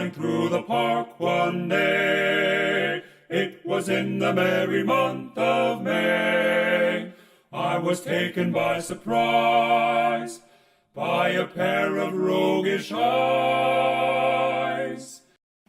strolling through the park one day. It was in the merry month of May. I was taken by surprise by a pair of roguish eyes.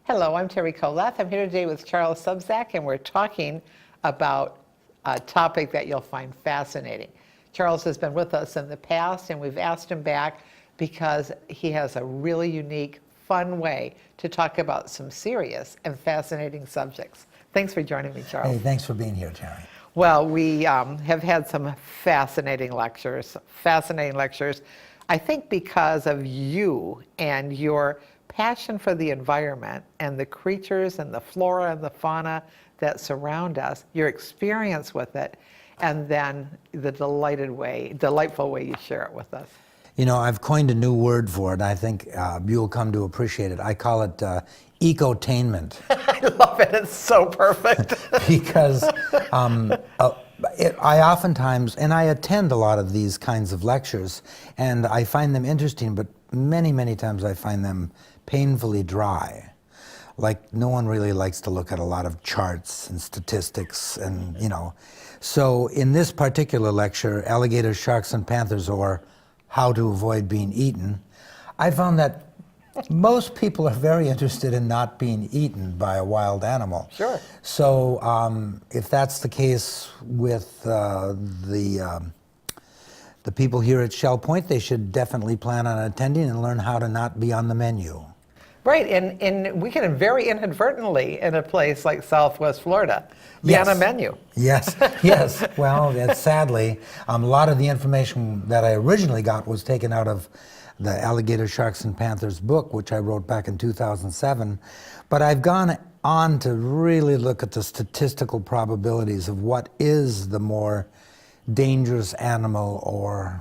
Hello, I'm Terry Coleth. I'm here today with Charles Subzak, and we're talking about a topic that you'll find fascinating. Charles has been with us in the past, and we've asked him back because he has a really unique, fun way to talk about some serious and fascinating subjects. Thanks for joining me, Charles. Hey, thanks for being here, Terry. Well, we have had some fascinating lectures, I think because of you and your passion for the environment and the creatures and the flora and the fauna that surround us, your experience with it, and then the delightful way you share it with us. You know, I've coined a new word for it. I think you'll come to appreciate it. I call it ecotainment. I love it. It's so perfect. Because I oftentimes, and I attend a lot of these kinds of lectures, and I find them interesting, but many, many times I find them painfully dry. Like, no one really likes to look at a lot of charts and statistics and, you know. So in this particular lecture, Alligators, Sharks, and Panthers, or How to Avoid Being Eaten, I found that most people are very interested in not being eaten by a wild animal. Sure. So if that's the case with the people here at Shell Point, they should definitely plan on attending and learn how to not be on the menu. Right, and we can very inadvertently, in a place like Southwest Florida, be on a menu. Yes, yes. Well, sadly, a lot of the information that I originally got was taken out of the Alligators, Sharks, and Panthers book, which I wrote back in 2007. But I've gone on to really look at the statistical probabilities of what is the more dangerous animal or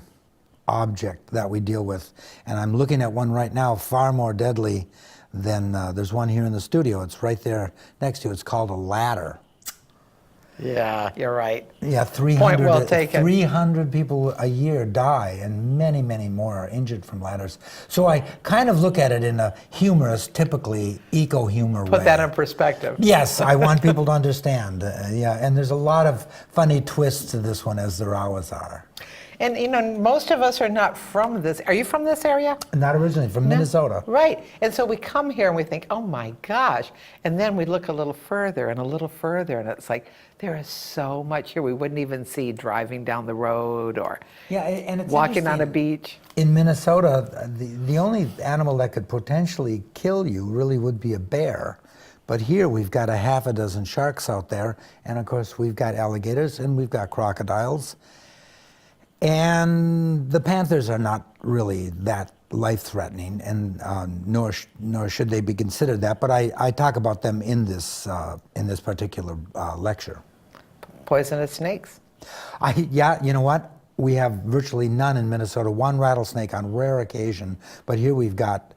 object that we deal with. And I'm looking at one right now far more deadly than there's one here in the studio. It's right there next to you. It's called a ladder. Yeah, you're right. Yeah, 300 people a year die, and many, many more are injured from ladders. So I kind of look at it in a humorous, typically eco-humor way. Put that in perspective. Yes, I want people to understand. Yeah, and there's a lot of funny twists to this one, as there always are. And you know, most of us are not from this. Are you from this area? Not originally, from Minnesota. Right. And so we come here and we think, oh my gosh. And then we look a little further and a little further, and it's like, there is so much here we wouldn't even see driving down the road or and it's walking on a beach. In Minnesota, the only animal that could potentially kill you really would be a bear. But here we've got a half a dozen sharks out there, and of course we've got alligators and we've got crocodiles. And the panthers are not really that life-threatening, and nor should they be considered that. But I talk about them in this particular lecture. Poisonous snakes. Yeah, you know what? We have virtually none in Minnesota. One rattlesnake on rare occasion, but here we've got,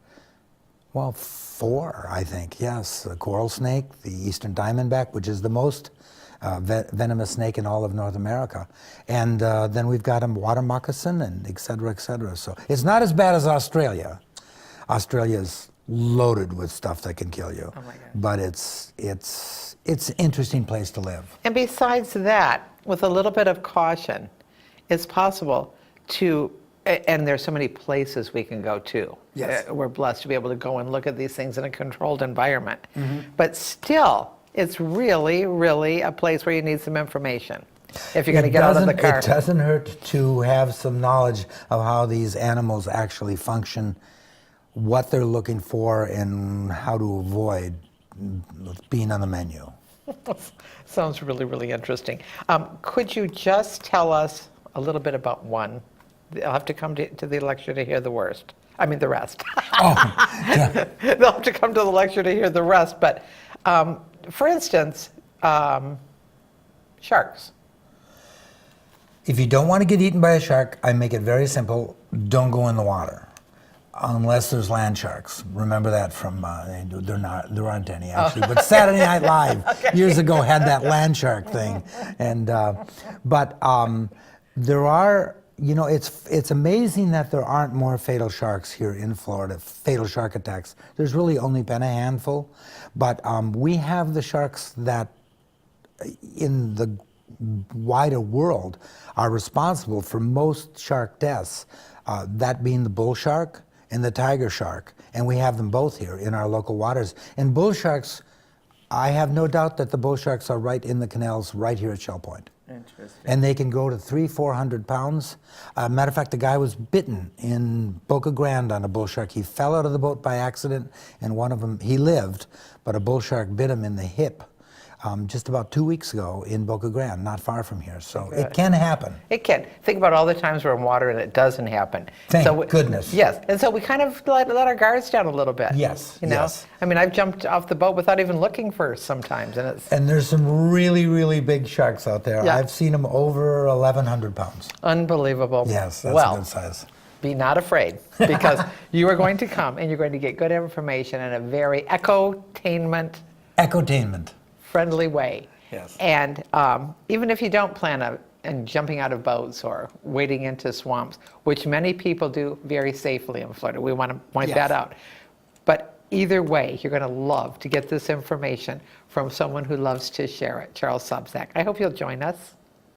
well, 4, I think. Yes, the coral snake, the eastern diamondback, which is the most venomous snake in all of North America. And then we've got a water moccasin, and et cetera, et cetera. So it's not as bad as Australia. Australia's loaded with stuff that can kill you. Oh my God. But it's an interesting place to live. And besides that, with a little bit of caution, it's possible to, and there's so many places we can go to. Yes. We're blessed to be able to go and look at these things in a controlled environment. Mm-hmm. But still, it's really, really a place where you need some information if you're going to get out of the car. It doesn't hurt to have some knowledge of how these animals actually function, what they're looking for, and how to avoid being on the menu. Sounds really, really interesting. Could you just tell us a little bit about one? I'll have to come to the lecture to hear the rest. Oh, yeah. They'll have to come to the lecture to hear the rest. But for instance, sharks. If you don't want to get eaten by a shark, I make it very simple. Don't go in the water. Unless there's land sharks. Remember that from, there aren't any actually, but Saturday Night Live years ago had that land shark thing. And, but there are you know, it's amazing that there aren't more fatal sharks here in Florida, fatal shark attacks. There's really only been a handful, but we have the sharks that in the wider world are responsible for most shark deaths, that being the bull shark and the tiger shark, and we have them both here in our local waters. And bull sharks, I have no doubt that the bull sharks are right in the canals right here at Shell Point. Interesting. And they can go to 300-400 pounds. Matter of fact, the guy was bitten in Boca Grande on a bull shark. He fell out of the boat by accident, and one of them, he lived, but a bull shark bit him in the hip just about 2 weeks ago in Boca Grande, not far from here. So it can happen. It can. Think about all the times we're in water and it doesn't happen. Thank goodness. Yes, and so we kind of let our guards down a little bit. Yes, you know. yes. I mean, I've jumped off the boat without even looking first sometimes, and it's And there's some really, really big sharks out there. Yeah. I've seen them over 1,100 pounds. unbelievable. Yes, that's well, a good size. be not afraid, because you are going to come and you're going to get good information in a very ecotainment Ecotainment. friendly way. Yes. And even if you don't plan on jumping out of boats or wading into swamps, which many people do very safely in Florida, we want to point Yes. that out. But either way, you're going to love to get this information from someone who loves to share it, Charles Subsack. I hope you'll join us.